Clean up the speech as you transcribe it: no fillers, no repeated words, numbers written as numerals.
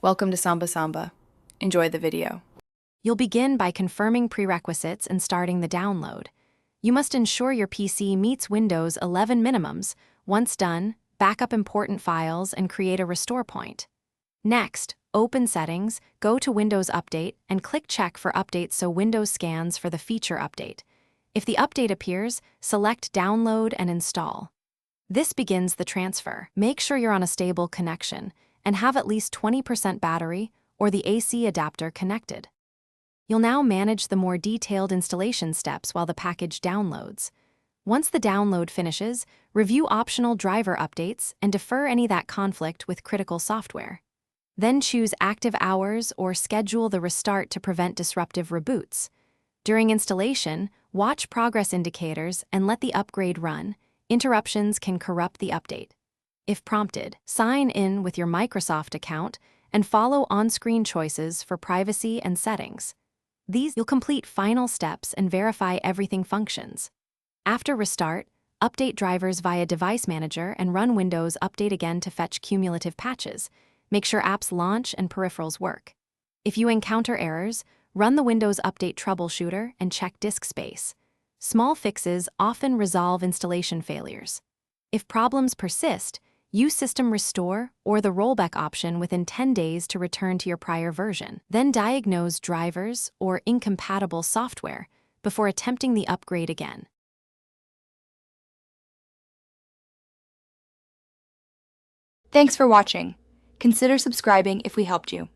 Welcome to Samba Samba. Enjoy the video. You'll begin by confirming prerequisites and starting the download. You must ensure your PC meets Windows 11 minimums. Once done, back up important files and create a restore point. Next, open Settings, go to Windows Update, and click Check for updates so Windows scans for the feature update. If the update appears, select Download and Install. This begins the transfer. Make sure you're on a stable connection and have at least 20% battery or the AC adapter connected. You'll now manage the more detailed installation steps while the package downloads. Once the download finishes, review optional driver updates and defer any that conflict with critical software. Then choose active hours or schedule the restart to prevent disruptive reboots. During installation, watch progress indicators and let the upgrade run. Interruptions can corrupt the update. If prompted, sign in with your Microsoft account and follow on-screen choices for privacy and settings. You'll complete final steps and verify everything functions. After restart, update drivers via Device Manager and run Windows Update again to fetch cumulative patches. Make sure apps launch and peripherals work. If you encounter errors, run the Windows Update troubleshooter and check disk space. Small fixes often resolve installation failures. If problems persist, use System Restore or the rollback option within 10 days to return to your prior version. Then diagnose drivers or incompatible software before attempting the upgrade again. Thanks for watching. Consider subscribing if we helped you.